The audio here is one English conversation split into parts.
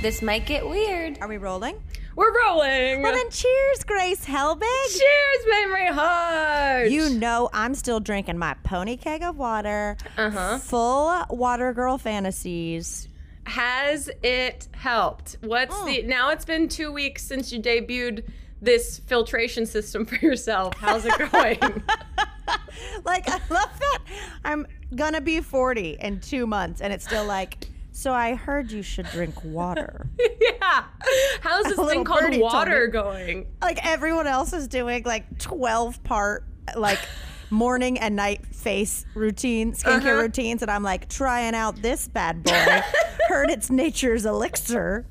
This might get weird. Are we rolling? We're rolling. Well, then cheers, Grace Helbig. Cheers, Mamrie Hart. You know I'm still drinking my pony keg of water. Full water girl fantasies. Has it helped? Now it's been 2 weeks since you debuted this filtration system for yourself. How's it going? Like, I love that I'm gonna be 40 in 2 months and it's still like, so I heard you should drink water. Yeah. How's this thing called water going? Like everyone else is doing like 12-part like morning and night face routine, skincare routines, and I'm like trying out this bad boy. Heard it's nature's elixir.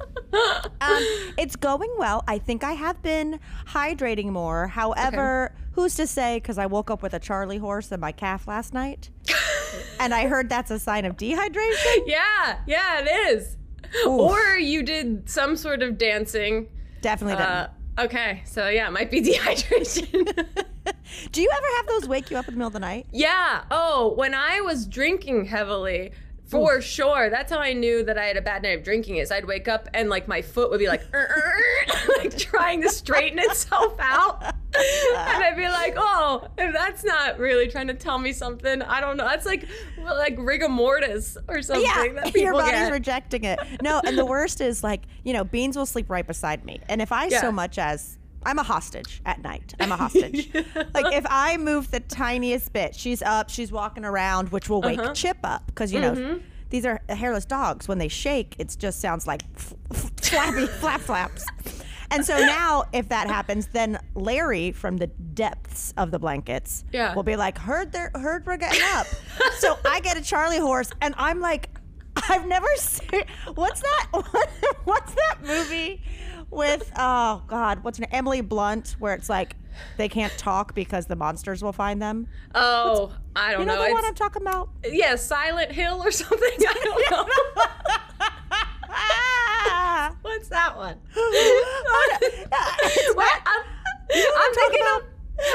It's going well. I think I have been hydrating more. However, who's to say, because I woke up with a Charlie horse in my calf last night and I heard that's a sign of dehydration. Yeah, it is. Oof. Or you did some sort of dancing. Definitely didn't. Okay, so yeah, it might be dehydration. Do you ever have those wake you up in the middle of the night? Yeah. Oh, when I was drinking heavily, for sure. That's how I knew that I had a bad night of drinking is I'd wake up and like my foot would be like, like trying to straighten itself out. And I'd be like, oh, if that's not really trying to tell me something, I don't know. That's like rigor mortis or something that people your body's get. rejecting it. No, and the worst is like, Beans will sleep right beside me. And if I so much as, I'm a hostage at night. I'm a hostage. Like if I move the tiniest bit, she's up, she's walking around, which will wake Chip up. Because, these are hairless dogs. When they shake, it just sounds like flappy flaps. And so now if that happens, then Larry from the depths of the blankets will be like, heard we're getting up. So I get a Charlie horse and I'm like, I've never seen, what's that movie with, oh God, what's her name? Emily Blunt, where it's like, they can't talk because the monsters will find them. Oh, I don't know. You know the one I'm talking about? Yeah, Silent Hill or something. I don't know. What's that one?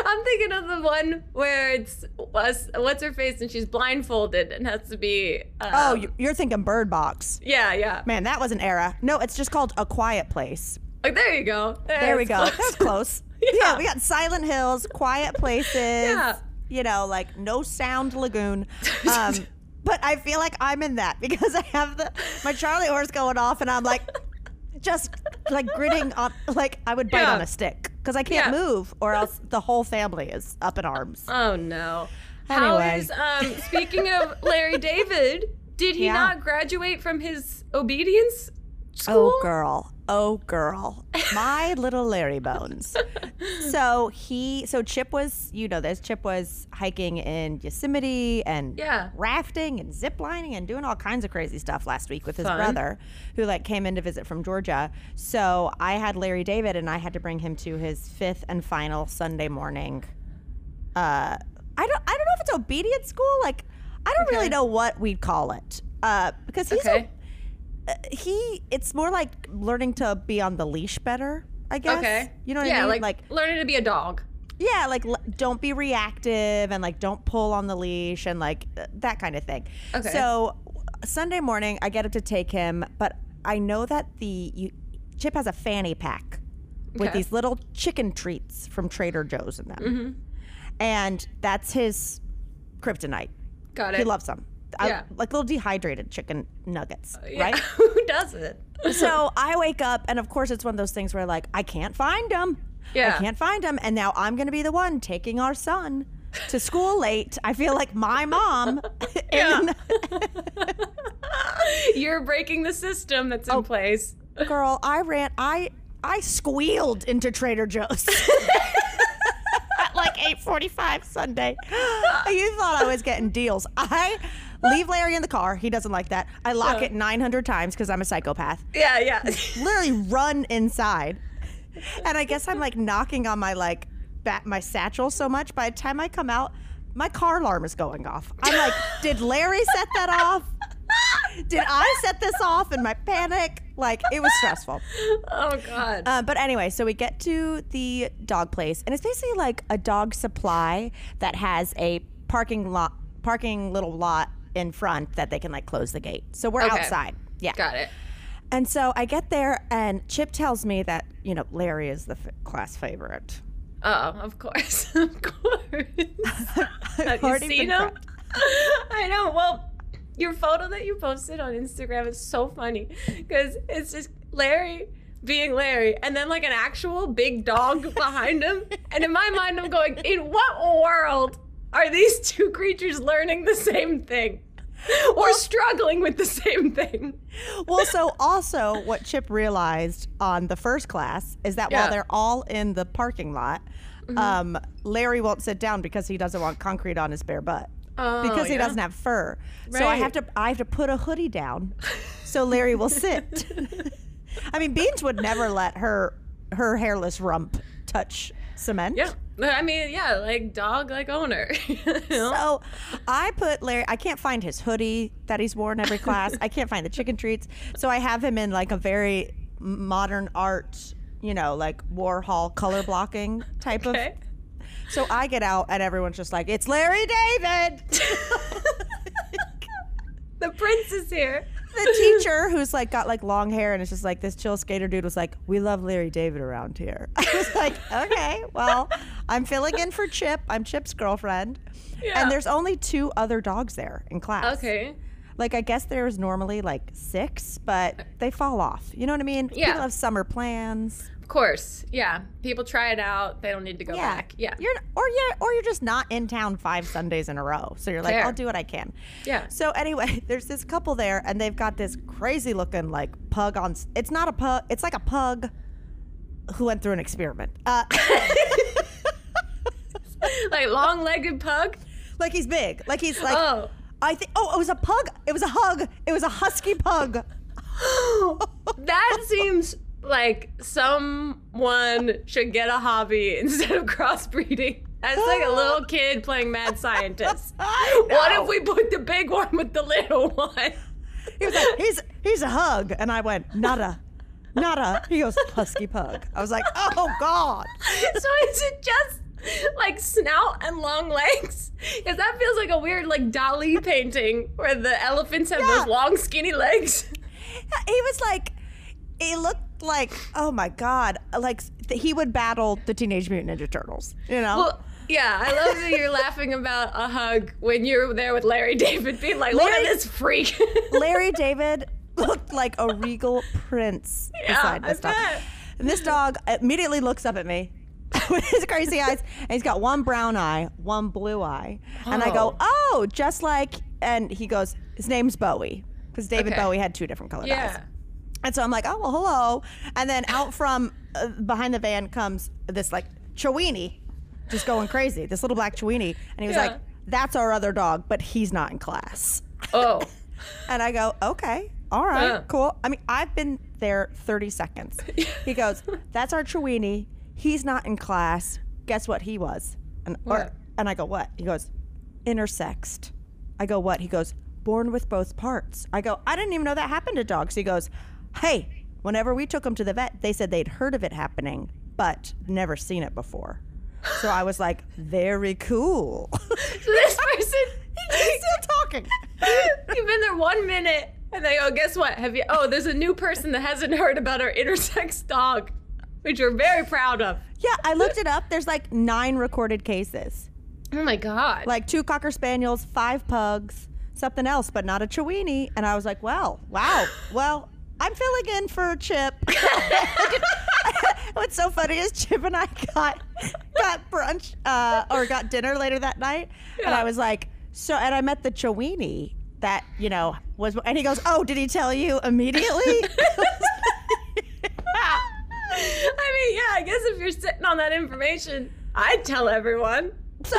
I'm thinking of the one where it's what's her face and she's blindfolded and has to be. You're thinking Bird Box. Yeah. Man, that was an era. No, it's just called A Quiet Place. Oh, there you go. There we go. That's close. Yeah, we got Silent Hills, Quiet Places. Like No Sound Lagoon. But I feel like I'm in that because I have my Charlie horse going off and I'm like, just like gritting on, like I would bite on a stick because I can't move or else the whole family is up in arms. Oh no. Anyway. How is, speaking of Larry David, did he not graduate from his obedience school? Oh girl, my little Larry Bones. So Chip was, Chip was hiking in Yosemite and rafting and ziplining and doing all kinds of crazy stuff last week with his brother who came in to visit from Georgia. So I had Larry David and I had to bring him to his 5th and final Sunday morning. I don't know if it's obedience school. I don't really know what we'd call it. Because it's more like learning to be on the leash better, I guess. Okay. You know what I mean? Like learning to be a dog. Yeah, don't be reactive and don't pull on the leash and that kind of thing. Okay. So Sunday morning, I get up to take him, but I know that Chip has a fanny pack with these little chicken treats from Trader Joe's in them. Mm-hmm. And that's his kryptonite. Got it. He loves them. Like little dehydrated chicken nuggets, right? Who doesn't? So I wake up, and of course, it's one of those things where I can't find them. Yeah. I can't find them. And now I'm going to be the one taking our son to school late. I feel like my mom. You're breaking the system that's in place. Girl, I squealed into Trader Joe's. At 8:45 Sunday. You thought I was getting deals. I leave Larry in the car. He doesn't like that. I lock it 900 times because I'm a psychopath. Yeah. Literally run inside. And I guess I'm knocking on my my satchel so much. By the time I come out, my car alarm is going off. I'm like, did Larry set that off? Did I set this off in my panic? It was stressful. Oh, God. But anyway, so we get to the dog place, and it's basically a dog supply that has a parking little lot in front that they can close the gate. So we're outside. Yeah. Got it. And so I get there, and Chip tells me that, Larry is the class favorite. Oh, of course. Of course. Have you seen him? I know. Well, your photo that you posted on Instagram is so funny because it's just Larry being Larry and then like an actual big dog behind him. And in my mind, I'm going, in what world are these two creatures learning the same thing? Or struggling with the same thing. Well, so also what Chip realized on the first class is that while they're all in the parking lot, Larry won't sit down because he doesn't want concrete on his bare butt. Because he doesn't have fur. Right. So I have to put a hoodie down so Larry will sit. I mean, Beans would never let her hairless rump touch cement. Yeah. I mean, like dog, like owner. So I put Larry, I can't find his hoodie that he's worn every class. I can't find the chicken treats. So I have him in like a very modern art, like Warhol color blocking type of. So I get out and everyone's just like, it's Larry David. The prince is here. The teacher who's like got like long hair and it's just like this chill skater dude was like, we love Larry David around here. I was like, okay, well, I'm filling in for Chip. I'm Chip's girlfriend. Yeah. And there's only 2 other dogs there in class. Okay. Like, I guess there's normally like 6, but they fall off. You know what I mean? Yeah. People have summer plans. Of course. Yeah. People try it out. They don't need to go back. Yeah. Or you're just not in town 5 Sundays in a row. So you're like, I'll do what I can. Yeah. So anyway, there's this couple there and they've got this crazy looking like pug on. It's not a pug. It's like a pug who went through an experiment. Like long-legged pug? Like he's big. Like he's like. Oh. It was a pug. It was a hug. It was a husky pug. That seems like someone should get a hobby instead of crossbreeding. That's like a little kid playing mad scientist. What if we put the big one with the little one? He was like, he's a hug. And I went, nada. He goes, husky pug. I was like, oh, God. So is it just like snout and long legs? Because that feels like a weird like Dali painting where the elephants have those long skinny legs. He was like, he looked like, oh my God, like he would battle the Teenage Mutant Ninja Turtles, Well, yeah, I love that you're laughing about a hug when you're there with Larry David being like, look at this freak. Larry David looked like a regal prince beside this dog. And this dog immediately looks up at me with his crazy eyes, and he's got one brown eye, one blue eye. And I go, just like, and he goes, his name's Bowie, because David Bowie had 2 different colored eyes. And so I'm like, oh, well, hello. And then out from behind the van comes this like Chiweenie, just going crazy, this little black Chiweenie. And he was like, that's our other dog, but he's not in class. Oh. And I go, okay, all right, cool. I mean, I've been there 30 seconds. He goes, that's our Chiweenie. He's not in class. Guess what he was? And I go, what? He goes, intersexed. I go, what? He goes, born with both parts. I go, I didn't even know that happened to dogs. He goes, hey, whenever we took him to the vet, they said they'd heard of it happening, but never seen it before. So I was like, very cool. So this person, he's still talking. You've been there 1 minute, and they go, guess what? There's a new person that hasn't heard about our intersex dog, which you're very proud of. Yeah, I looked it up. There's like 9 recorded cases. Oh my God. Like 2 Cocker Spaniels, 5 pugs, something else, but not a Chiweenie. And I was like, wow. Well, I'm filling in for Chip. What's so funny is Chip and I got brunch or got dinner later that night. Yeah. And I was like, and I met the Chiweenie that, was, and he goes, oh, did he tell you immediately? I mean, I guess if you're sitting on that information, I'd tell everyone. So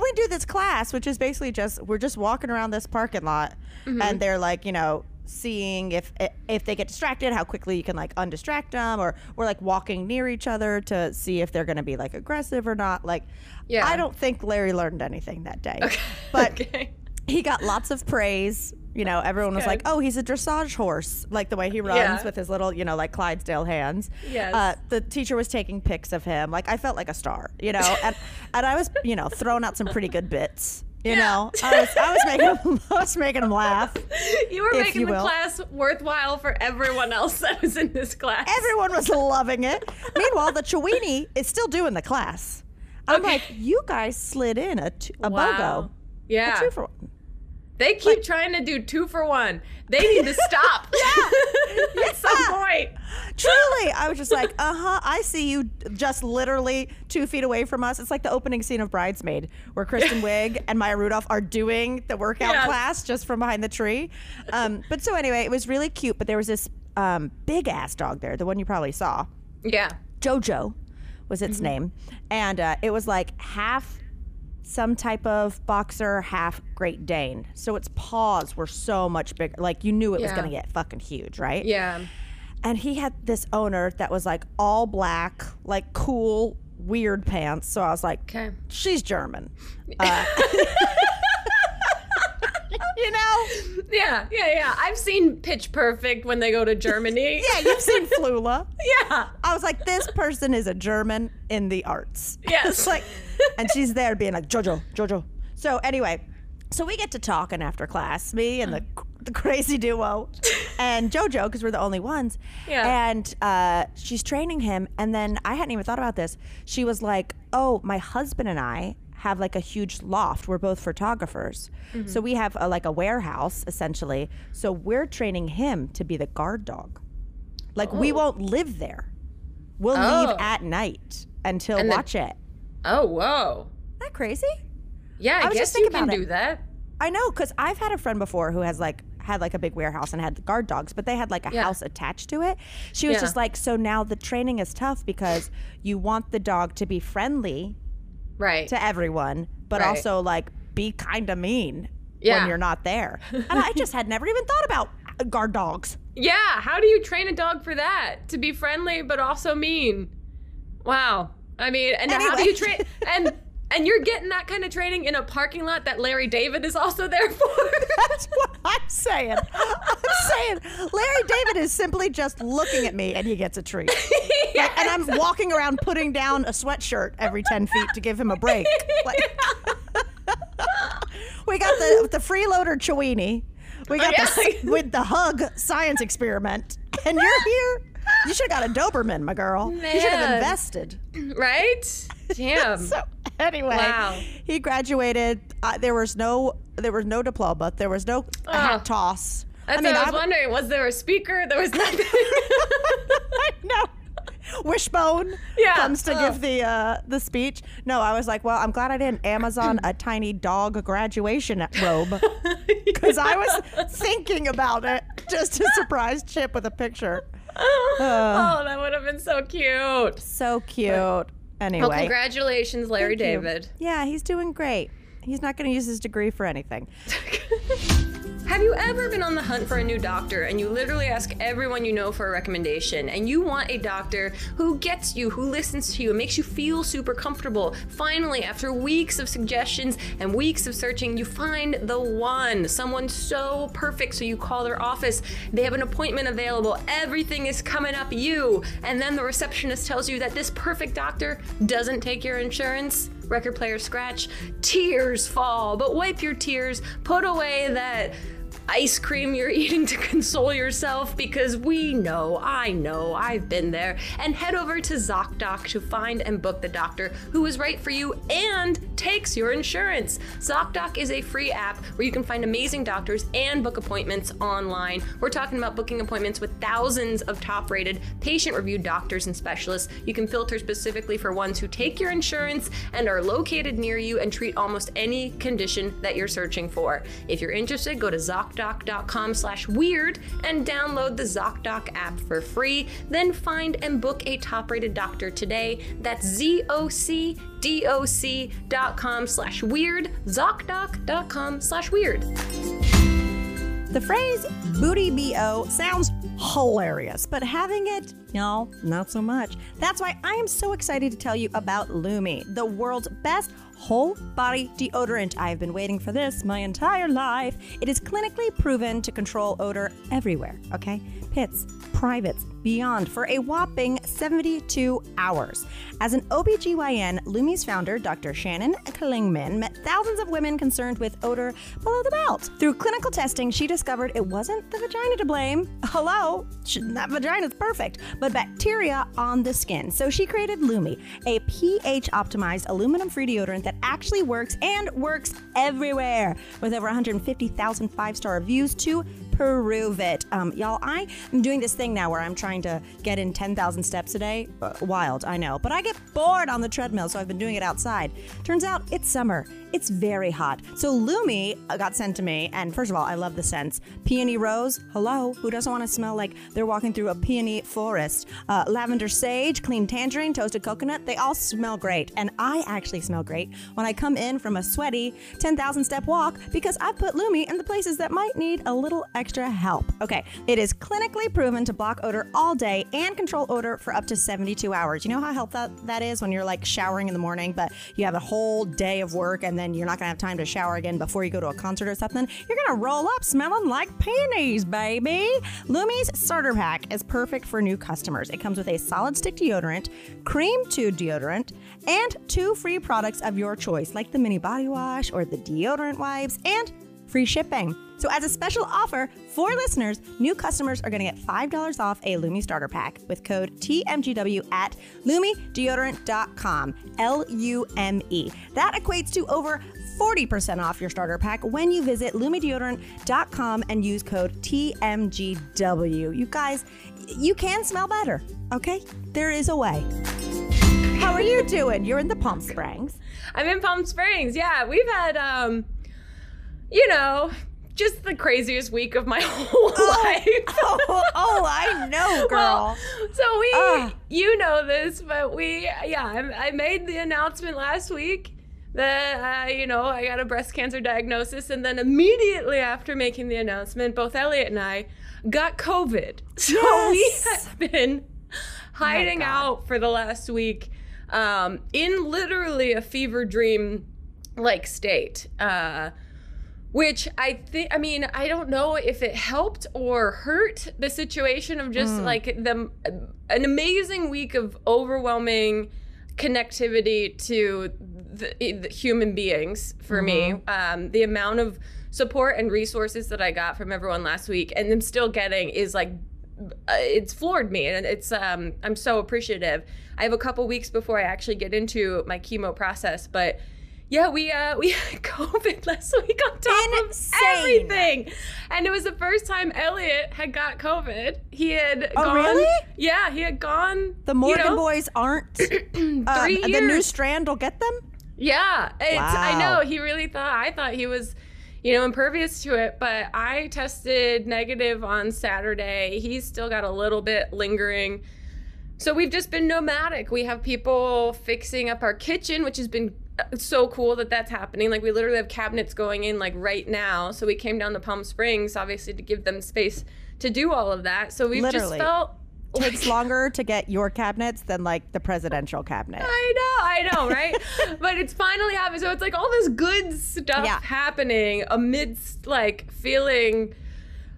we do this class, which is basically we're just walking around this parking lot, and they're like, seeing if they get distracted, how quickly you can like undistract them, or we're like walking near each other to see if they're going to be like aggressive or not. Like, I don't think Larry learned anything that day, but he got lots of praise. Everyone was like, oh, he's a dressage horse, like the way he runs with his little, like Clydesdale hands. Yes. The teacher was taking pics of him. Like, I felt like a star, and I was, throwing out some pretty good bits. You know, I was making them laugh. You were making the class worthwhile for everyone else that was in this class. Everyone was loving it. Meanwhile, the Chewini is still doing the class. I'm like, you guys slid in a BOGO. Yeah. A 2-for-1. They keep trying to do 2-for-1. They need to stop. At some point. Truly. I was just like, I see you just literally 2 feet away from us. It's like the opening scene of Bridesmaid where Kristen Wiig and Maya Rudolph are doing the workout class just from behind the tree. But so anyway, it was really cute. But there was this big ass dog there, the one you probably saw. Yeah. Jojo was its name. And it was like half some type of boxer, half Great Dane. So its paws were so much bigger. Like you knew it was going to get fucking huge, right? Yeah. And he had this owner that was like all black, like cool, weird pants. So I was like, okay, she's German. You know? Yeah. I've seen Pitch Perfect when they go to Germany. Yeah, you've seen Flula. Yeah. I was like, this person is a German in the arts. Yes. Like, and she's there being like, Jojo. So anyway, so we get to talking after class, me and the crazy duo and Jojo, because we're the only ones. Yeah. And she's training him. And then I hadn't even thought about this. She was like, oh, my husband and I have like a huge loft. We're both photographers. So we have like a warehouse essentially. So we're training him to be the guard dog. Like we won't live there. We'll leave at night until watch it. Oh, whoa. Isn't that crazy? Yeah, I guess you can do that. I know, because I've had a friend before who had like a big warehouse and had guard dogs, but they had like a house attached to it. She was just like, so now the training is tough because you want the dog to be friendly to everyone, but also like be kind of mean when you're not there. And I just had never even thought about guard dogs. Yeah, how do you train a dog for that? To be friendly but also mean? Wow. I mean, and how do you train and you're getting that kind of training in a parking lot that Larry David is also there for? That's what I'm saying. Larry David is simply just looking at me and he gets a treat. Yeah, and I'm walking around putting down a sweatshirt every 10 feet to give him a break. Like, we got the freeloader Chewini. We got with the hug science experiment. And you're here. You should have got a Doberman, my girl. Man. You should have invested. Right? Damn. So anyway, he graduated. There was no diploma. There was no hat toss. I was wondering, was there a speaker? There was nothing. I know. Wishbone comes to give the speech. No, I was like, well, I'm glad I didn't Amazon a tiny dog graduation robe because I was thinking about it just to surprise Chip with a picture. Oh, that would have been so cute. So cute. Anyway. Well, congratulations, Larry David. Yeah, he's doing great. He's not going to use his degree for anything. Have you ever been on the hunt for a new doctor and you literally ask everyone you know for a recommendation and you want a doctor who gets you, who listens to you, and makes you feel super comfortable? Finally, after weeks of suggestions and weeks of searching, you find the one, someone so perfect, so you call their office, they have an appointment available, everything is coming up you, and then the receptionist tells you that this perfect doctor doesn't take your insurance. Record player scratch, tears fall, but wipe your tears, put away that ice cream you're eating to console yourself, because I know, I've been there, and head over to ZocDoc to find and book the doctor who is right for you and takes your insurance. ZocDoc is a free app where you can find amazing doctors and book appointments online. We're talking about booking appointments with thousands of top-rated, patient-reviewed doctors and specialists. You can filter specifically for ones who take your insurance and are located near you and treat almost any condition that you're searching for. If you're interested, go to ZocDoc.com/weird and download the ZocDoc app for free. Then find and book a top-rated doctor today. That's ZocDoc.com/weird, ZocDoc.com/weird. The phrase booty BO sounds hilarious, but having it, not so much. That's why I am so excited to tell you about Lumi, the world's best whole body deodorant. I have been waiting for this my entire life. It is clinically proven to control odor everywhere, okay? Pits, privates, beyond for a whopping 72 hours. As an OBGYN, Lumi's founder, Dr. Shannon Klingman, met thousands of women concerned with odor below the belt. Through clinical testing, she discovered it wasn't the vagina to blame. Hello, that vagina's perfect, but bacteria on the skin. So she created Lumi, a pH-optimized aluminum-free deodorant that actually works and works everywhere, with over 150,000 five-star reviews to prove it. Y'all, I am doing this thing now where I'm trying to get in 10,000 steps a day. Wild, I know. But I get bored on the treadmill, so I've been doing it outside. Turns out it's summer. It's very hot. So Lumi got sent to me, and first of all, I love the scents. Peony rose, hello, who doesn't want to smell like they're walking through a peony forest? Lavender sage, clean tangerine, toasted coconut, they all smell great. And I actually smell great when I come in from a sweaty 10,000 step walk because I've put Lumi in the places that might need a little extra help. Okay, it is clinically proven to block odor all day and control odor for up to 72 hours. You know how helpful that is when you're like showering in the morning, but you have a whole day of work and then you're not gonna have time to shower again before you go to a concert or something? You're gonna roll up smelling like peonies, baby. Lumi's starter pack is perfect for new customers. It comes with a solid stick deodorant, cream tube deodorant, and 2 free products of your choice, like the mini body wash or the deodorant wipes, and free shipping. So as a special offer for listeners, new customers are going to get $5 off a Lumi starter pack with code TMGW at LumiDeodorant.com, Lume. That equates to over 40% off your starter pack when you visit LumiDeodorant.com and use code TMGW. You guys, you can smell better, okay? There is a way. How are you doing? You're in the Palm Springs. I'm in Palm Springs, yeah. We've had, just the craziest week of my whole life. I know, girl. Well, so you know this, but I made the announcement last week that, I got a breast cancer diagnosis. And then immediately after making the announcement, both Elliot and I got COVID. So we have been hiding out for the last week in literally a fever dream-like state. Which I don't know if it helped or hurt the situation of just like an amazing week of overwhelming connectivity to the human beings for me. The amount of support and resources that I got from everyone last week and I'm still getting is like, it's floored me, and it's I'm so appreciative. I have a couple weeks before I actually get into my chemo process, but yeah, we had COVID last week on top of everything. And it was the first time Elliot had got COVID. He had gone. Really? Yeah, he had gone. The Morgan boys aren't 3 years. The new strand will get them? Yeah. Wow. I know. He really I thought he was, impervious to it, but I tested negative on Saturday. He's still got a little bit lingering. So we've just been nomadic. We have people fixing up our kitchen, which has been so cool that that's happening. Like we literally have cabinets going in like right now. So we came down to Palm Springs, obviously, to give them space to do all of that. So we've just felt takes longer to get your cabinets than like the presidential cabinet. I know, right? But it's finally happening. So it's like all this good stuff happening amidst like feeling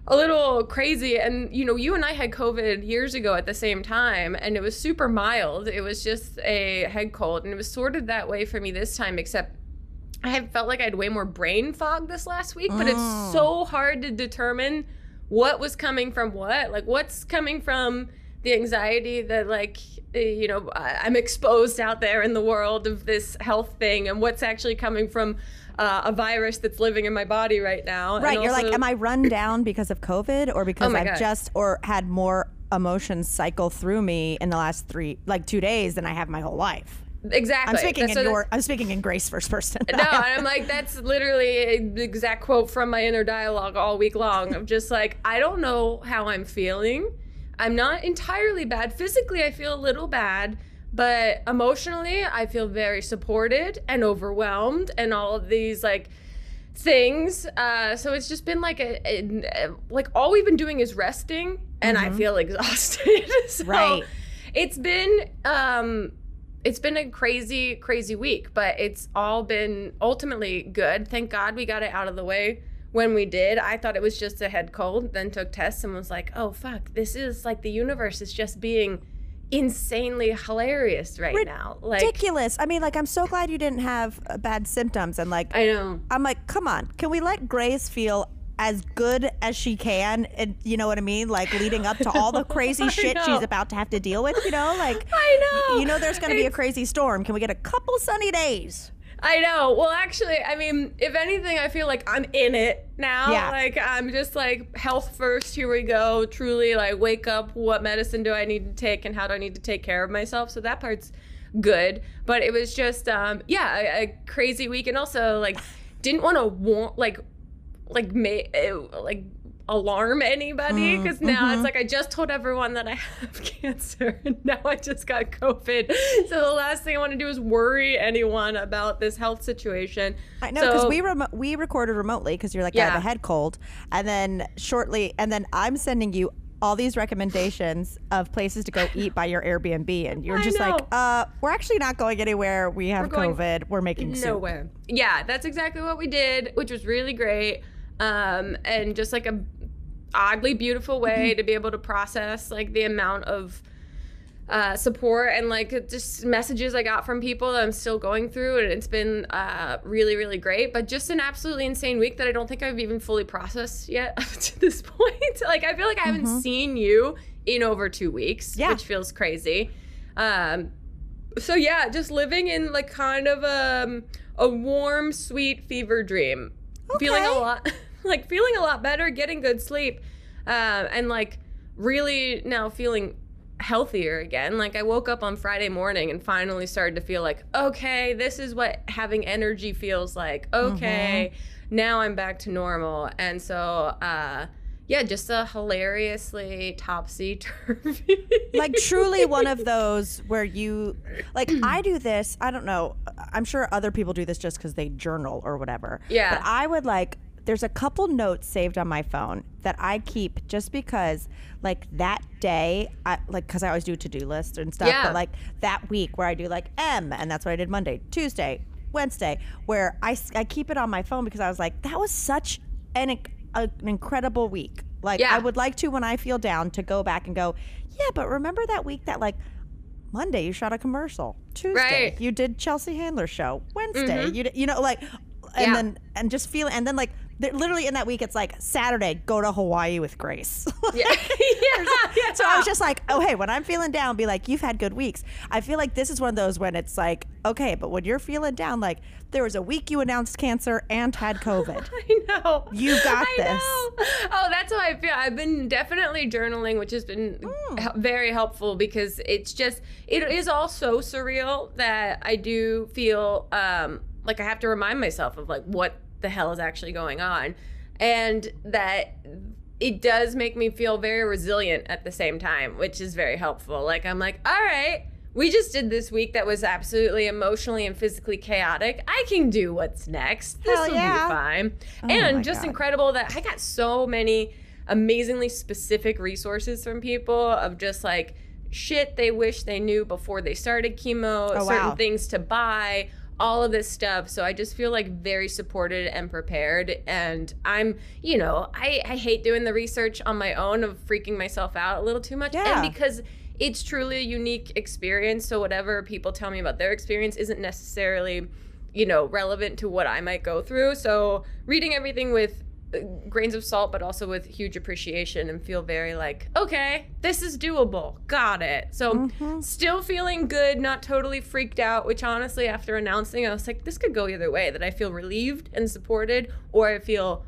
a little crazy. And you and I had COVID years ago at the same time, and it was super mild. It was just a head cold, and it was sort of that way for me this time, except I had felt like I had way more brain fog this last week, but it's so hard to determine what was coming from what. Like what's coming from the anxiety that I'm exposed out there in the world of this health thing, and what's actually coming from a virus that's living in my body right now. Right, and you're also, like, am I run down because of COVID or because I've had more emotions cycle through me in the last 2 days than I have my whole life? Exactly. I'm speaking in Grace first person. No, and I'm like, that's literally the exact quote from my inner dialogue all week long. I'm just like, I don't know how I'm feeling. I'm not entirely bad. Physically, I feel a little bad. But emotionally, I feel very supported and overwhelmed and all of these things. So it's just been all we've been doing is resting, and I feel exhausted. So right. It's been it's been a crazy, crazy week, but it's all been ultimately good. Thank God we got it out of the way when we did. I thought it was just a head cold, then took tests and was like, oh, fuck, this is like the universe is just being insanely hilarious right now. Like, ridiculous. I mean, like, I'm so glad you didn't have bad symptoms. And like, I know. I'm like, come on, can we let Grace feel as good as she can? And you know what I mean? Like, leading up to all the crazy shit she's about to have to deal with, you know? Like, I know. You know, there's going to be a crazy storm. Can we get a couple sunny days? I know. Well, actually, I mean, if anything, I feel like I'm in it now. Yeah. Like, I'm just like, health first, here we go. Truly, like, wake up, what medicine do I need to take and how do I need to take care of myself? So that part's good. But it was just, a crazy week. And also, like, didn't want to alarm anybody, because now it's like I just told everyone that I have cancer and now I just got COVID. So the last thing I want to do is worry anyone about this health situation. I know, because we recorded remotely because you're like, I have a head cold, and then I'm sending you all these recommendations of places to go eat by your Airbnb, and you're just like, we're actually not going anywhere. We have COVID. We're making soup. Nowhere. Yeah, that's exactly what we did, which was really great. And just like a oddly beautiful way to be able to process like the amount of support and like just messages I got from people that I'm still going through, and it's been really, really great. But just an absolutely insane week that I don't think I've even fully processed yet up to this point. Like, I feel like I haven't seen you in over 2 weeks, which feels crazy. So yeah, just living in like kind of a warm, sweet fever dream. Okay. Feeling a lot better, getting good sleep, and like really now feeling healthier again. Like, I woke up on Friday morning and finally started to feel like, okay, this is what having energy feels like. Okay, now I'm back to normal. And so, just a hilariously topsy-turvy. Like, truly one of those where you, like, I do this, I don't know, I'm sure other people do this just because they journal or whatever. Yeah. But I would like, there's a couple notes saved on my phone that I keep just because, like, that day, because I always do to-do lists and stuff, but like that week where I do like and that's what I did Monday, Tuesday, Wednesday, where I keep it on my phone because I was like, that was such an incredible week. Like, I would like to, when I feel down, to go back and go, yeah, but remember that week that, like, Monday you shot a commercial, Tuesday you did Chelsea Handler's show, Wednesday you know, like, and then like literally in that week it's like Saturday, go to Hawaii with Grace. So I was just like, oh hey, when I'm feeling down, be like, you've had good weeks. I feel like this is one of those when it's like, okay, but when you're feeling down, like, there was a week you announced cancer and had COVID. I know. You got this. Oh, that's how I feel. I've been definitely journaling, which has been very helpful, because it is all so surreal that I do feel like I have to remind myself of like what the hell is actually going on, and that it does make me feel very resilient at the same time, which is very helpful. Like, I'm like, all right, we just did this week that was absolutely emotionally and physically chaotic. I can do what's next. This will be fine. And just incredible that I got so many amazingly specific resources from people of just like shit they wish they knew before they started chemo, certain things to buy, all of this stuff. So I just feel like very supported and prepared. And I'm, I hate doing the research on my own, of freaking myself out a little too much. And because it's truly a unique experience. So whatever people tell me about their experience isn't necessarily, relevant to what I might go through. So reading everything with grains of salt, but also with huge appreciation, and feel very like, okay, this is doable. Got it. So still feeling good, not totally freaked out, which honestly, after announcing, I was like, this could go either way, that I feel relieved and supported, or I feel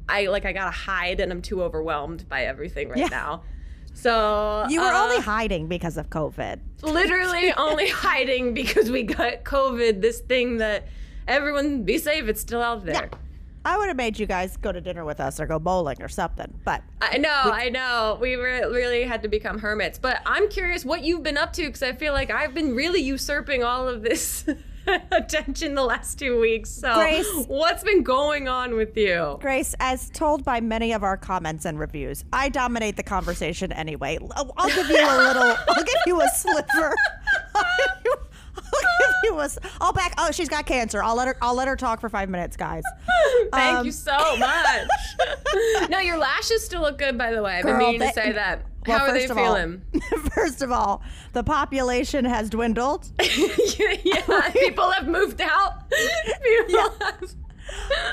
I gotta hide and I'm too overwhelmed by everything right now. So you were only hiding because of COVID. Literally only hiding because we got COVID, this thing that everyone be safe, it's still out there. Yeah. I would have made you guys go to dinner with us or go bowling or something, but I know. We really had to become hermits. But I'm curious what you've been up to, because I feel like I've been really usurping all of this attention the last 2 weeks. So Grace, what's been going on with you? Grace, as told by many of our comments and reviews, I dominate the conversation anyway. I'll give you a sliver. He was all back. Oh, she's got cancer. I'll let her talk for 5 minutes, guys. Thank you so much. No, your lashes still look good, by the way. I've been meaning to say that. Well, how are they feeling? First of all, the population has dwindled. Yeah, people have moved out.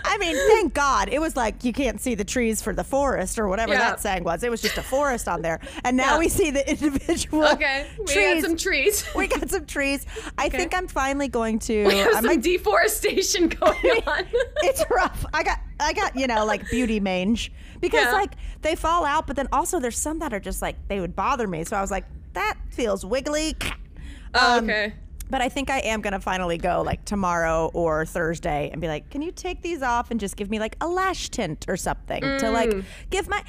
I mean, thank God. It was like you can't see the trees for the forest or whatever that saying was. It was just a forest on there. And now we see the individual trees. We got some trees. We got some trees. I think I'm finally going to... We have some deforestation going on. It's rough. I got like beauty mange. Because like they fall out, but then also there's some that are just like, they would bother me. So I was like, that feels wiggly. Okay. But I think I am going to finally go like tomorrow or Thursday and be like, can you take these off and just give me like a lash tint or something to like give my,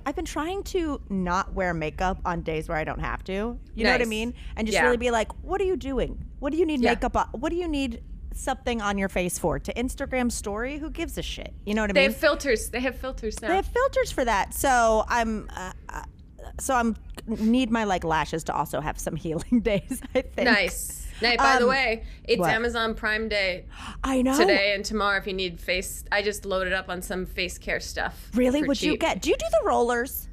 I've been trying to not wear makeup on days where I don't have to, you know what I mean? And just really be like, what are you doing? What do you need makeup on? What do you need something on your face for? To Instagram story? Who gives a shit? You know what I mean? They have filters. They have filters now. They have filters for that. So I'm need my like lashes to also have some healing days, I think. Nice. By the way, it's Amazon Prime Day. I know. Today and tomorrow if you need face. I just loaded up on some face care stuff. Really? Would you do you do the rollers?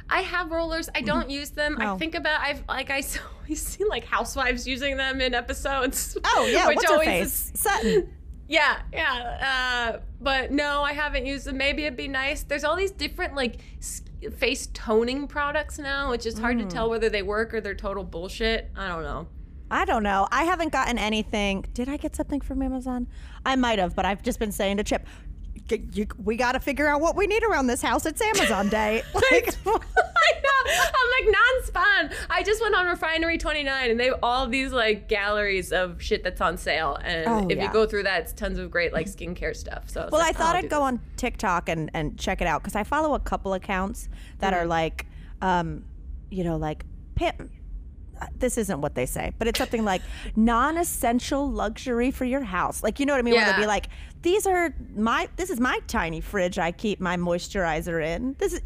I have rollers. I don't use them. I think about I always see like housewives using them in episodes. Oh yeah, what's her face? Sutton. Yeah. But no, I haven't used them. Maybe it'd be nice. There's all these different like face toning products now, which is hard to tell whether they work or they're total bullshit. I don't know. I haven't gotten anything. Did I get something from Amazon? I might have, but I've just been saying to Chip, we got to figure out what we need around this house. It's Amazon Day. Like, I know. I'm like non-spawn. I just went on Refinery 29 and they have all these like galleries of shit that's on sale. And if you go through that, it's tons of great like skincare stuff. So I thought I'd go on TikTok and check it out because I follow a couple accounts that are like, like this isn't what they say, but it's something like non-essential luxury for your house. Like, you know what I mean? Where they'll be like, this is my tiny fridge I keep my moisturizer in. This is,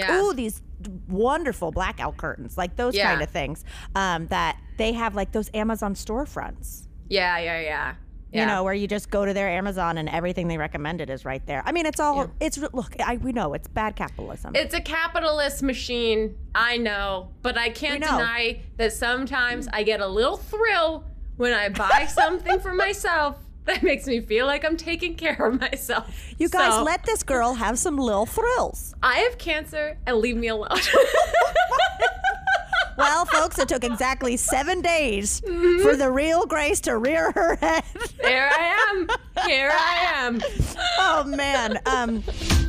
ooh, these wonderful blackout curtains, like those kind of things that they have like those Amazon storefronts. Yeah. You know, where you just go to their Amazon and everything they recommended is right there. I mean, it's all, we know it's bad capitalism. It's a capitalist machine, I know, but I can't deny that sometimes I get a little thrill when I buy something for myself that makes me feel like I'm taking care of myself. You guys let this girl have some little thrills. I have cancer and leave me alone. Well, folks, it took exactly 7 days for the real Grace to rear her head. Here I am. Oh, man.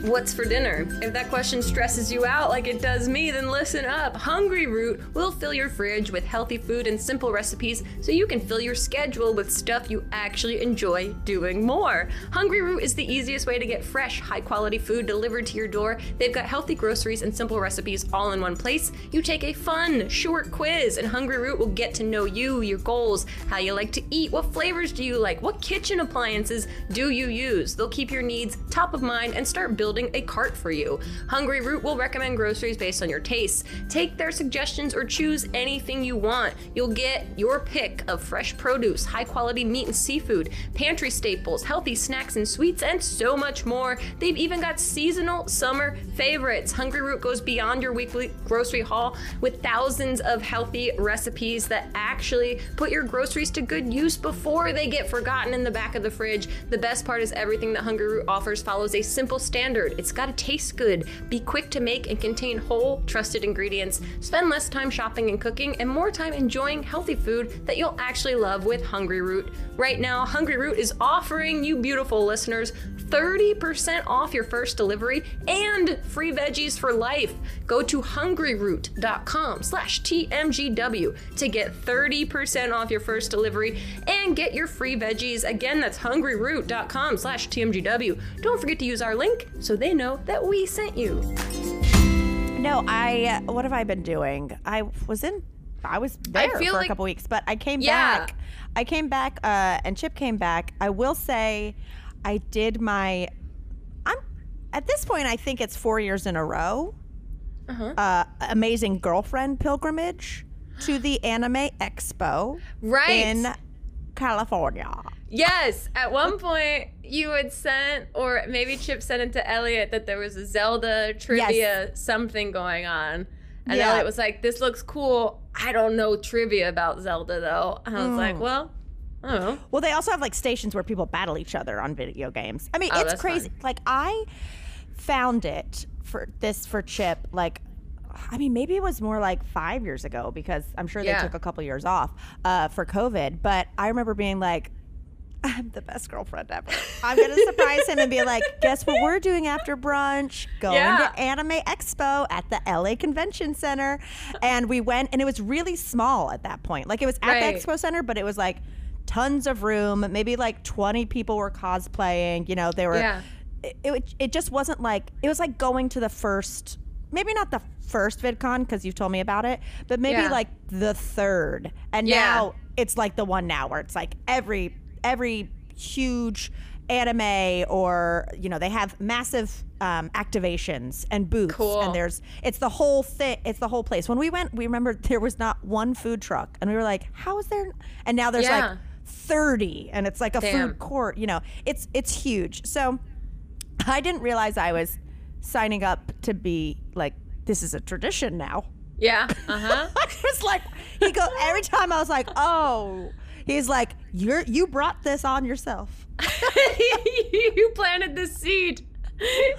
What's for dinner? If that question stresses you out like it does me, then listen up. Hungry Root will fill your fridge with healthy food and simple recipes so you can fill your schedule with stuff you actually enjoy doing more. Hungry Root is the easiest way to get fresh, high-quality food delivered to your door. They've got healthy groceries and simple recipes all in one place. You take a fun, short quiz, and Hungry Root will get to know you, your goals, how you like to eat, what flavors do you like, what kitchen appliances do you use. They'll keep your needs top of mind and start building a cart for you. Hungry Root will recommend groceries based on your tastes. Take their suggestions or choose anything you want. You'll get your pick of fresh produce, high quality meat and seafood, pantry staples, healthy snacks and sweets, and so much more. They've even got seasonal summer favorites. Hungry Root goes beyond your weekly grocery haul with thousands of healthy recipes that actually put your groceries to good use before they get forgotten in the back of the fridge. The best part is everything that Hungry Root offers follows a simple standard. It's got to taste good, be quick to make, and contain whole, trusted ingredients. Spend less time shopping and cooking and more time enjoying healthy food that you'll actually love with Hungry Root. Right now, Hungry Root is offering you beautiful listeners 30% off your first delivery and free veggies for life. Go to hungryroot.com/TMGW to get 30% off your first delivery and get your free veggies. Again, that's hungryroot.com/TMGW. Don't forget to use our link so they know that we sent you. No, what have I been doing? I was there for a couple weeks, but I came back. I came back, and Chip came back. I will say I did at this point, I think it's 4 years in a row. Amazing Girlfriend pilgrimage. to the Anime Expo in California. Yes. At one point, you had sent, or maybe Chip sent it to Elliot, that there was a Zelda trivia something going on. And Elliot was like, this looks cool. I don't know trivia about Zelda, though. And I was like, well, I don't know. Well, they also have like stations where people battle each other on video games. I mean, it's crazy. Fun. Like, I found it for Chip, like, I mean, maybe it was more like 5 years ago, because I'm sure they took a couple years off for COVID. But I remember being like, I'm the best girlfriend ever. I'm going to surprise him and be like, guess what we're doing after brunch? Going to Anime Expo at the LA Convention Center. And we went, and it was really small at that point. Like, it was at the Expo Center, but it was like tons of room. Maybe like 20 people were cosplaying. You know, they were, it just wasn't like, it was like going to the first, maybe not the first VidCon, because you've told me about it, but maybe like the third. And now it's like the one now where it's like every huge anime, or, you know, they have massive activations and booths, and it's the whole thing, it's the whole place. When we went, we remember there was not one food truck, and we were like, how is there? And now there's like 30, and it's like a food court. You know, it's huge. So I didn't realize I was signing up to be like, this is a tradition now. Yeah. I was like, every time I was like, oh. He's like, you brought this on yourself. You planted this seed.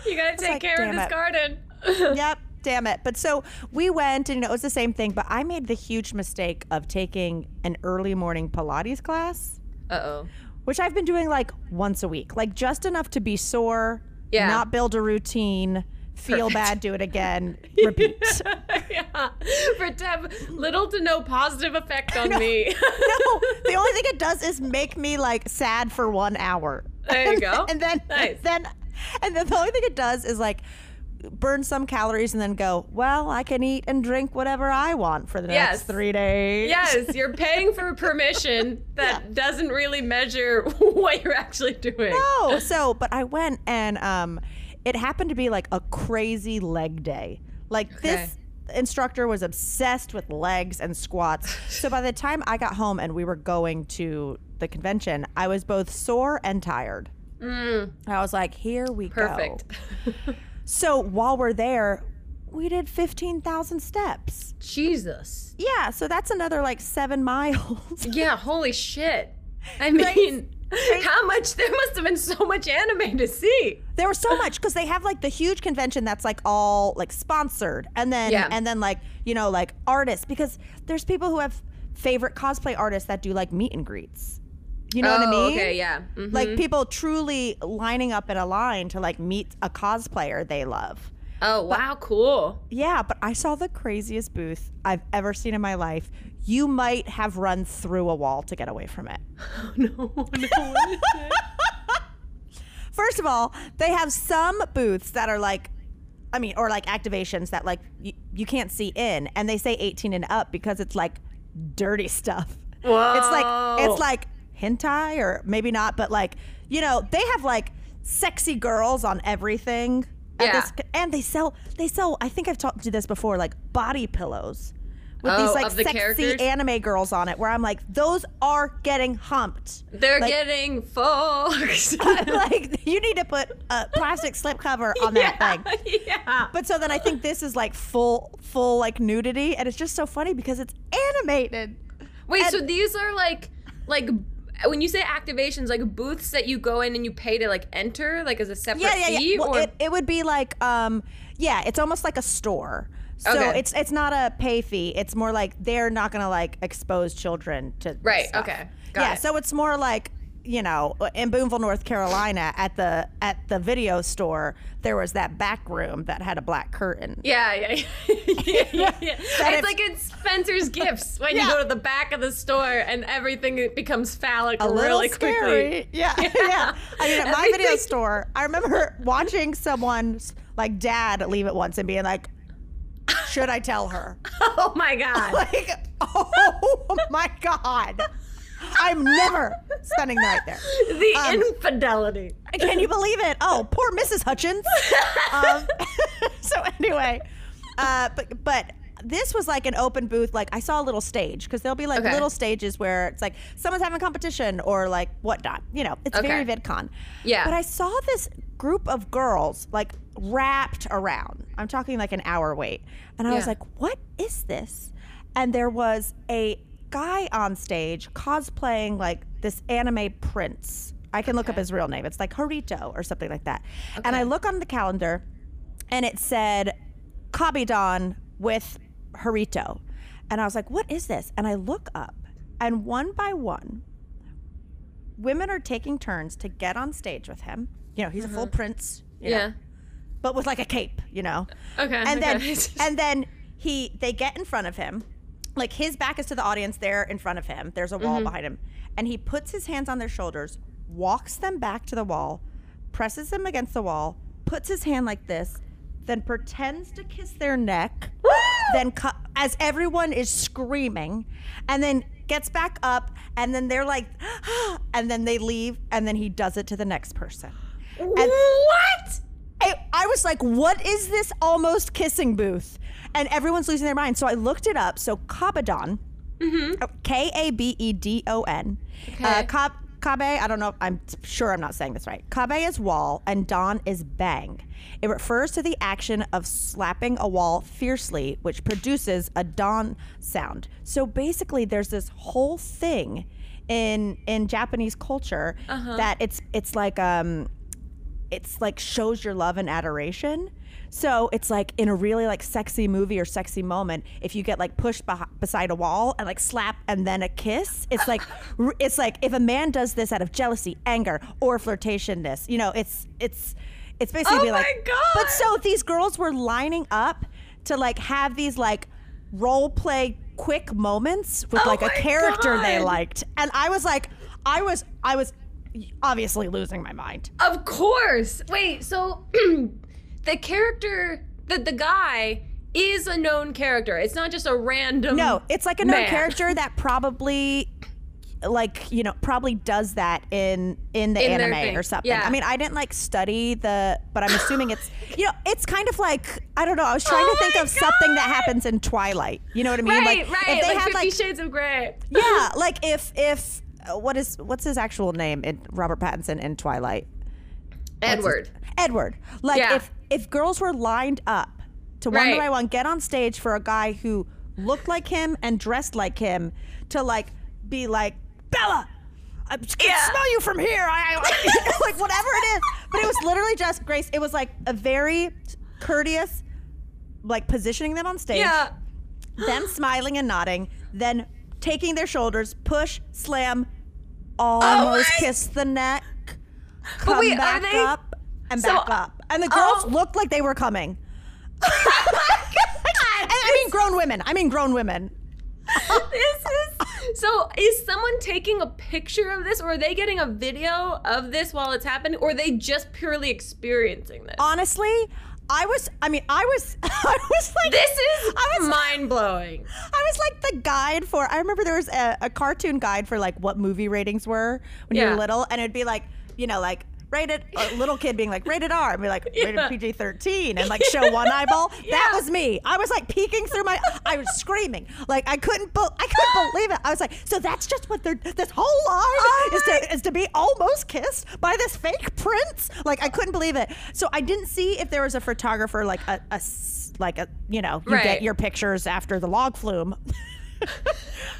You got to take care of this garden. Yep, damn it. But so we went, and, you know, it was the same thing, but I made the huge mistake of taking an early morning Pilates class. Uh-oh. Which I've been doing like once a week, like just enough to be sore, not build a routine, feel bad, do it again, repeat. For it to have little to no positive effect on me. No, the only thing it does is make me like sad for 1 hour. There you go. And then the only thing it does is like burn some calories and then go, well, I can eat and drink whatever I want for the next 3 days. Yes, you're paying for permission that doesn't really measure what you're actually doing. No, but I went, and it happened to be like a crazy leg day. Like this instructor was obsessed with legs and squats. So by the time I got home and we were going to the convention, I was both sore and tired. I was like, here we go. Perfect. So while we're there, we did 15,000 steps. Jesus. Yeah, so that's another like 7 miles. Yeah, holy shit. I mean... How much? There must have been so much anime to see. There was so much, because they have like the huge convention that's like all like sponsored, and then like, you know, like artists, because there's people who have favorite cosplay artists that do like meet and greets. You know what I mean? Okay, yeah. Mm-hmm. Like people truly lining up in a line to like meet a cosplayer they love. Oh, wow, cool. Yeah, but I saw the craziest booth I've ever seen in my life. You might have run through a wall to get away from it. Oh, no. What is it? First of all, they have some booths that are like, I mean, or like activations that like you can't see in, and they say 18 and up because it's like dirty stuff. Whoa. It's like hentai, or maybe not, but like, you know, they have like sexy girls on everything. And they sell, I think I've talked to this before, like body pillows with these like sexy characters? Anime girls on it, where I'm like, those are getting humped. They're like, getting fucked. Like, you need to put a plastic slipcover on that thing. Yeah. But so then I think this is like full like nudity, and it's just so funny because it's animated. Wait, so these are like when you say activations, like booths that you go in and you pay to like enter, like as a separate fee? Well, or? It would be like, it's almost like a store. So it's not a pay fee. It's more like they're not going to like expose children to stuff. Okay. Got it. So it's more like, you know, in Boonville, North Carolina, at the video store, there was that back room that had a black curtain. Yeah. It's like it's Spencer's Gifts when you go to the back of the store and everything becomes phallic really quickly. Yeah. I mean, at my video store, I remember watching someone's like dad leave it once and being like, should I tell her? Oh my God. Like, oh my God. I'm never spending the night there. The infidelity. Can you believe it? Oh, poor Mrs. Hutchins. So anyway, but this was like an open booth. Like I saw a little stage because there'll be like little stages where it's like someone's having a competition or like whatnot. You know, it's very VidCon. Yeah. But I saw this group of girls like wrapped around. I'm talking like an hour wait. And I was like, what is this? And there was a guy on stage cosplaying like this anime prince. I can look up his real name. It's like Harito or something like that. And I look on the calendar and it said Kabidon with Harito. And I was like, what is this? And I look up and one by one, women are taking turns to get on stage with him. You know, he's a full prince, you know, but with like a cape, you know. Okay. And then they get in front of him. Like his back is to the audience, they're in front of him. There's a wall behind him. And he puts his hands on their shoulders, walks them back to the wall, presses them against the wall, puts his hand like this, then pretends to kiss their neck, then as everyone is screaming, and then gets back up, and then they're like, and then they leave, and then he does it to the next person. And what? I was like, what is this almost kissing booth? And everyone's losing their mind. So I looked it up. So Kabedon, Kabedon. Okay. Kabe, I don't know. I'm sure I'm not saying this right. Kabe is wall and don is bang. It refers to the action of slapping a wall fiercely, which produces a don sound. So basically, there's this whole thing in Japanese culture that it's like shows your love and adoration. So it's like in a really like sexy movie or sexy moment, if you get like pushed beside a wall and like slap and then a kiss, it's like if a man does this out of jealousy, anger, or flirtationness, you know, it's basically be like, God. But so these girls were lining up to like have these like role play quick moments with like a character they liked, and I was like, I was obviously losing my mind. Of course. Wait, so the character, the guy is a known character. It's not just a random No, it's like a known man. character that probably probably does that in the anime or something. Yeah. I mean, I didn't like study but I'm assuming it's, it's kind of like, I don't know, I was trying to think of something that happens in Twilight. You know what I mean? Right, like, right. If they like had 50 Shades of Grey. Yeah, like if what's his actual name in Robert Pattinson in Twilight? Edward. Like if girls were lined up to one by one get on stage for a guy who looked like him and dressed like him to like be like, Bella, I can smell you from here. I like whatever it is. But it was literally just Grace. It was like a very courteous, like positioning them on stage. Yeah. Them smiling and nodding, then taking their shoulders, push, slam, almost kiss the neck, come back up, and back up. And the girls looked like they were coming. Oh my God. I mean grown women. So is someone taking a picture of this, or are they getting a video of this while it's happening, or are they just purely experiencing this? Honestly, I was like, this is mind-blowing. I was like the guide I remember there was a cartoon guide for like what movie ratings were when you were little, and it'd be like, like rated, a little kid being like rated R, and be like rated PG-13, and like show one eyeball. That was me. I was like peeking through I was screaming, like I couldn't believe it. I was like, so that's just what this whole line is to be almost kissed by this fake prince. Like I couldn't believe it. So I didn't see if there was a photographer, like you get your pictures after the log flume.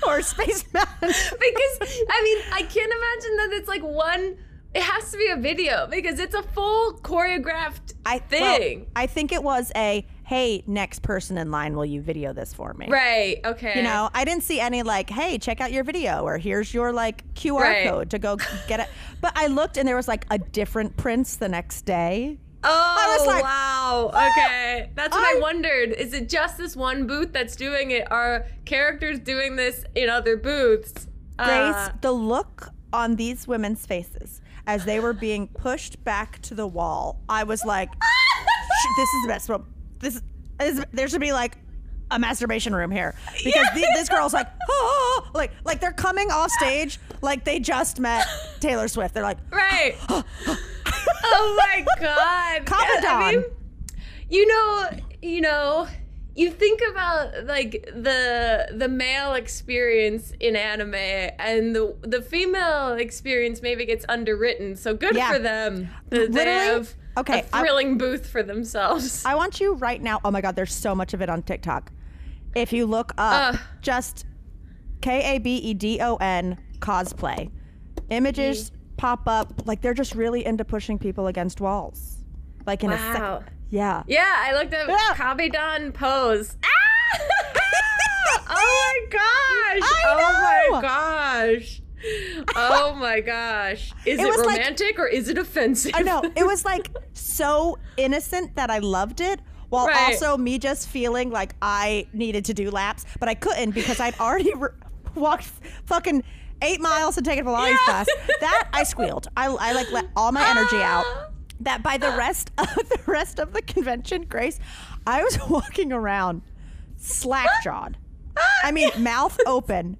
Or Space Mountain. Because I mean, I can't imagine that it's like one. It has to be a video because it's a full choreographed thing. Well, I think it was hey, next person in line, will you video this for me? Right, okay. I didn't see any like, hey, check out your video, or here's your like QR code to go get it. But I looked and there was like a different prince the next day. Oh, I was like, wow. Okay. That's what I wondered. Is it just this one booth that's doing it? Are characters doing this in other booths? Grace, the look on these women's faces as they were being pushed back to the wall, I was like, this is the best one. There should be like a masturbation room here, because this girl's like, like they're coming off stage like they just met Taylor Swift. They're like, right. Oh my God. Kabedon. I mean, you you think about like the male experience in anime, and the female experience maybe gets underwritten. So good for them that they have a thrilling booth for themselves. I want you right now. Oh my God, there's so much of it on TikTok. If you look up just KABEDON cosplay, images pop up. Like they're just really into pushing people against walls. Like in a second. Yeah. Yeah, I looked up Kabedon pose. Oh my gosh. Oh my gosh. Oh my gosh. Is it romantic or is it offensive? I know. It was like so innocent that I loved it, while also me just feeling like I needed to do laps, but I couldn't because I'd already walked fucking 8 miles and taken a Pilates class. That I squealed. I like let all my energy out. That by the rest of the convention, Grace, I was walking around slack-jawed. I mean, mouth open.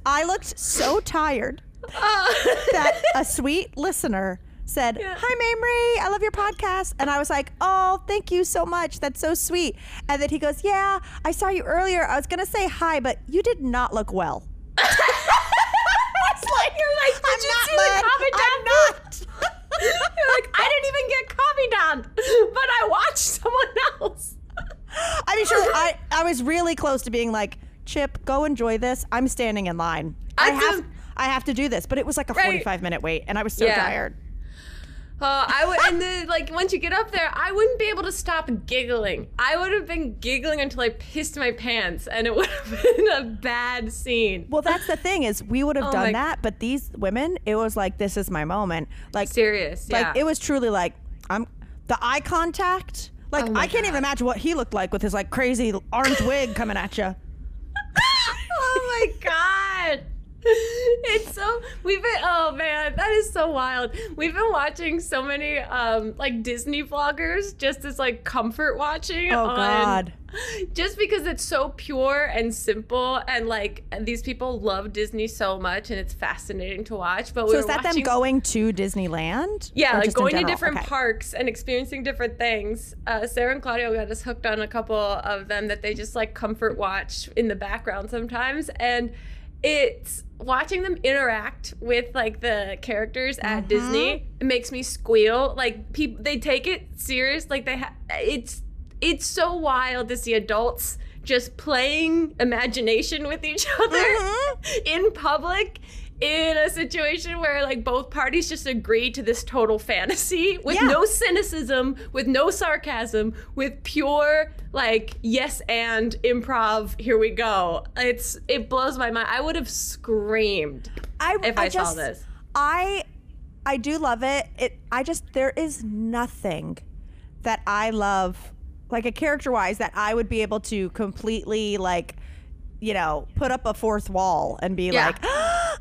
I looked so tired that a sweet listener said, "Hi, Mamrie, I love your podcast." And I was like, "Oh, thank you so much. That's so sweet." And then he goes, "Yeah, I saw you earlier. I was going to say hi, but you did not look well." It's like, you're like, did you see the comment down? I'm not. You're like, I didn't even get coffee done, but I watched someone else. I mean, sure, I was really close to being like, "Chip, go enjoy this. I'm standing in line. I have to do this." But it was like a 45-minute wait, and I was so tired. And then, like, once you get up there, I wouldn't be able to stop giggling. I would have been giggling until I pissed my pants, and it would have been a bad scene. Well, that's the thing is, we would have done that, but these women, it was like, this is my moment. Like serious, like it was truly like the eye contact. Like I can't even imagine what he looked like with his like crazy orange wig coming at you. Oh my God. It's so oh man, that is so wild. We've been watching so many like Disney vloggers just as like comfort watching. Oh God. Just because it's so pure and simple, and like these people love Disney so much, and it's fascinating to watch. But so is that them going to Disneyland? Yeah, like going to different parks and experiencing different things. Sarah and Claudio got us hooked on a couple of them that they just like comfort watch in the background sometimes, and it's watching them interact with like the characters at Disney. It makes me squeal. Like they take it serious. Like it's so wild to see adults just playing imagination with each other in public, in a situation where like both parties just agree to this total fantasy with no cynicism, with no sarcasm, with pure like yes and improv. Here we go. It blows my mind. I would have screamed if I saw this. I do love it. There is nothing that I love like a character-wise that I would be able to completely like, you know, put up a fourth wall and be like,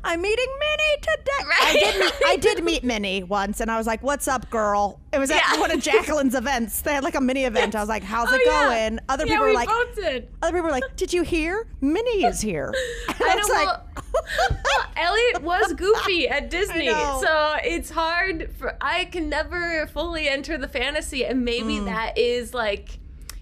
I'm meeting Minnie today. Right. I did meet Minnie once, and I was like, "What's up, girl?" It was at one of Jacqueline's events. They had like a mini event. I was like, "How's it going?" Other people were like, "Other people were like, did you hear? Minnie is here." And I was like, Elliot was goofy at Disney, so it's hard. I can never fully enter the fantasy, and maybe that is like,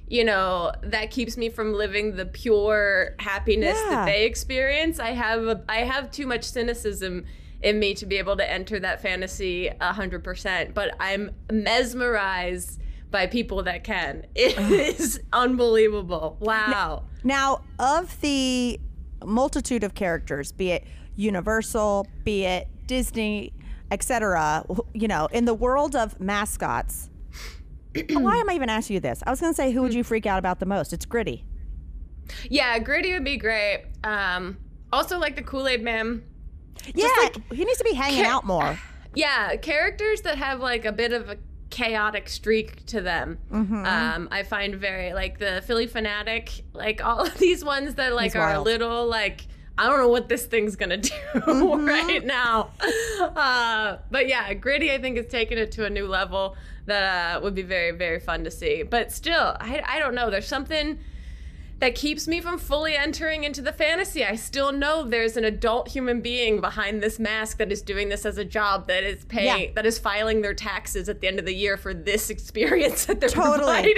you know, that keeps me from living the pure happiness that they experience. I have too much cynicism in me to be able to enter that fantasy 100%, but I'm mesmerized by people that can. It is unbelievable. Wow. Now, of the multitude of characters, be it Universal, be it Disney, etc., you know, in the world of mascots, why am I even asking you this? I was going to say, who would you freak out about the most? It's Gritty. Yeah, Gritty would be great. Also, like the Kool-Aid Man. Yeah, he needs to be hanging out more. Yeah, characters that have like a bit of a chaotic streak to them. I find very, like the Philly Fanatic, like all of these ones that like are a little like, I don't know what this thing's gonna do right now. But yeah, Gritty I think has taken it to a new level that would be very, very fun to see. But still, I don't know. There's something that keeps me from fully entering into the fantasy. I still know there's an adult human being behind this mask that is doing this as a job, that is paying, that is filing their taxes at the end of the year for this experience that they're providing.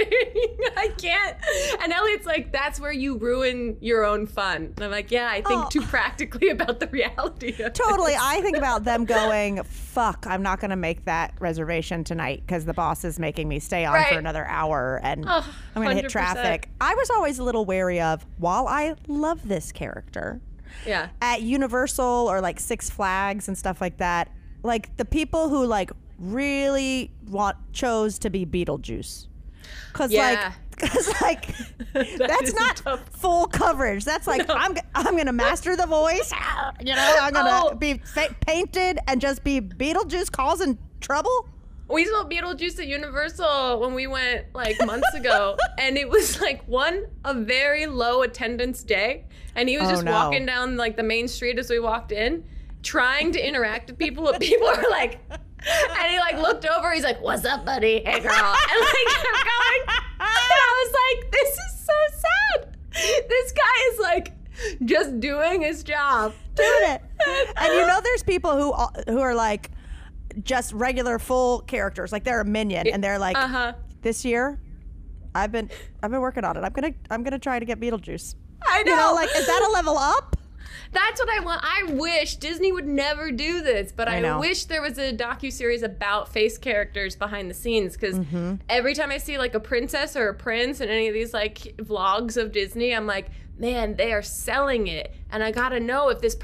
I can't. And Elliot's like, that's where you ruin your own fun. And I'm like, yeah, I think too practically about the reality of Totally. this. I think about them going, fuck, I'm not going to make that reservation tonight because the boss is making me stay on for another hour and I'm going to hit traffic. I was always a little wary of, while I love this character, at Universal or like Six Flags and stuff like that, like the people who like really chose to be Beetlejuice. Because that's not full coverage. That's like, I'm going to master the voice. You know, I'm going to be painted and just be Beetlejuice causing trouble. We saw Beetlejuice at Universal when we went like months ago, and it was like a very low attendance day, and he was just walking down like the main street as we walked in, trying to interact with people, but people were like, and he like looked over, he's like, "What's up, buddy? Hey, girl," and like kept going, and I was like, "This is so sad. This guy is like just doing his job, doing it." And you know, there's people who are like just regular full characters, like they're a minion, and they're like, this year I've been working on it. I'm gonna try to get Beetlejuice. I know. You know, like, is that a level up? That's what I want. I wish Disney would never do this, but I wish there was a docuseries about face characters behind the scenes, because every time I see like a princess or a prince in any of these like vlogs of Disney, I'm like, man, they are selling it. And I gotta know if this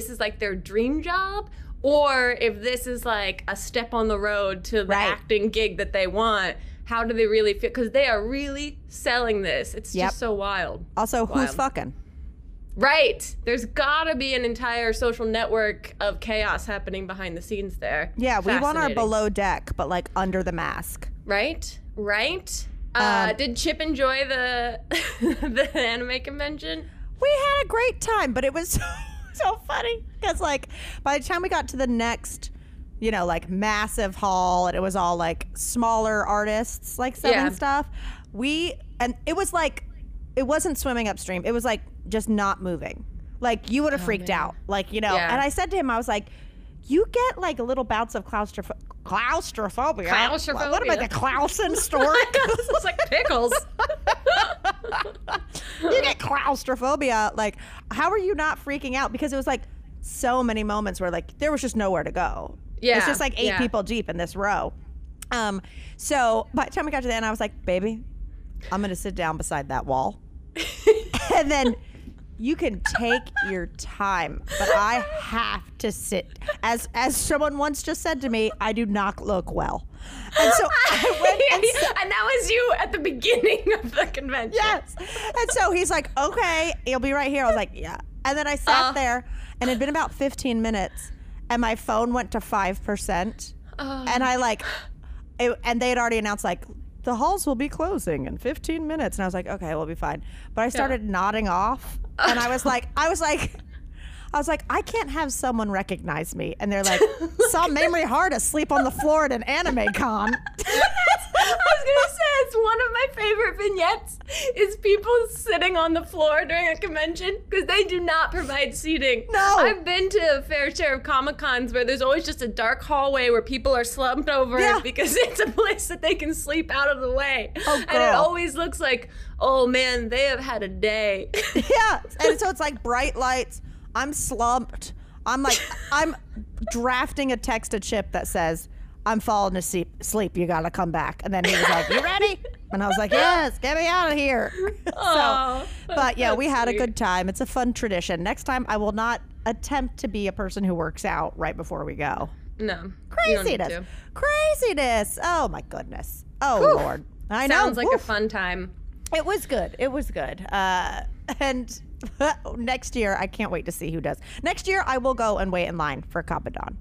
is like their dream job, or if this is like a step on the road to the acting gig that they want. How do they really feel? Because they are really selling this. It's just so wild. Also, who's fucking? Right. There's gotta be an entire social network of chaos happening behind the scenes there. Yeah, we want our below deck, but like under the mask. Right. Did Chip enjoy the the anime convention? We had a great time, but it was so funny because like by the time we got to the next, you know, like massive hall, and it was all like smaller artists like selling stuff, and it was like, it wasn't swimming upstream, it was like just not moving. Like you would have freaked out, like, you know. And I said to him, I was like, you get like a little bounce of claustrophobia. What am I, the Clausen store? It's like pickles. You get claustrophobia. Like, how are you not freaking out? Because it was like so many moments where like there was just nowhere to go. It's just like 8 people deep in this row. So by the time we got to the end, I was like, baby, I'm gonna sit down beside that wall. And then you can take your time, but I have to sit. As someone once just said to me, I do not look well. And so I went and that was you at the beginning of the convention. Yes. And so he's like, okay, you'll be right here. I was like, yeah. And then I sat there, and it had been about 15 minutes, and my phone went to 5%. And I like, and they had already announced like, the halls will be closing in 15 minutes. And I was like, okay, we'll be fine. But I started nodding off, and I was like, I can't have someone recognize me. And they're like, saw Mamrie Hart asleep on the floor at an anime con. I was gonna say, it's one of my favorite vignettes is people sitting on the floor during a convention, because they do not provide seating. No. I've been to a fair share of Comic-Cons where there's always just a dark hallway where people are slumped over because it's a place that they can sleep out of the way. Oh, and it always looks like, oh man, they have had a day. Yeah. And so it's like bright lights. I'm slumped. I'm drafting a text to Chip that says, I'm falling asleep. You got to come back. And then he was like, you ready? And I was like, yes, get me out of here. But yeah, we had a good time. It's a fun tradition. Next time, I will not attempt to be a person who works out right before we go. No. Craziness. Craziness. Oh, my goodness. Oh, Lord. I know. Sounds like a fun time. It was good. And next year, I can't wait to see who does. Next year, I will go and wait in line for Capadon.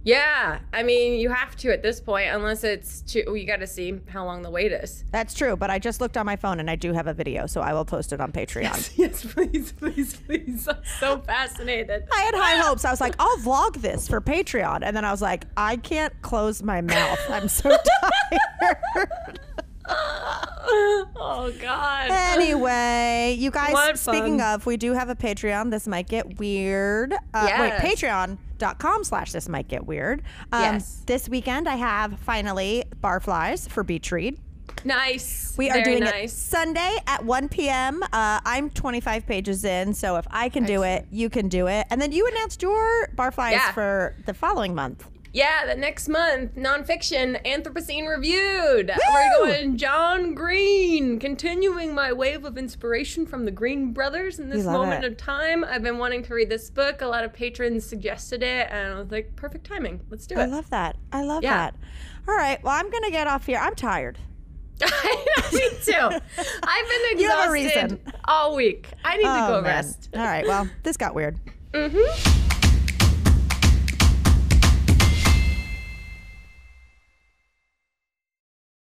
Yeah, I mean, you have to at this point, unless it's you got to see how long the wait is. That's true, but I just looked on my phone and I do have a video, so I will post it on Patreon. Yes, please. I'm so fascinated. I had high hopes. I was like, I'll vlog this for Patreon, and then I was like, I can't close my mouth. I'm so tired. Oh Oh, God. Anyway, you guys, What speaking fun. of, we do have a Patreon. This might get weird. Yes. Wait, patreon.com/this might get weird. Yes. This weekend, I have finally Barflies for Beach Read. Nice. We are Very doing it nice. Sunday at 1 p.m. I'm 25 pages in, so if I can do it, you can do it. And then you announced your Barflies for the following month. Yeah, the next month, nonfiction, Anthropocene Reviewed. Woo! We're going John Green, continuing my wave of inspiration from the Green brothers in this moment of time. I've been wanting to read this book. A lot of patrons suggested it, and I was like, perfect timing. Let's do it. I love that. I love that. All right, well, I'm going to get off here. I'm tired. I know, me too. I've been You have a exhausted reason. all week. I need to go man. rest. All right, well, this got weird. Mm-hmm.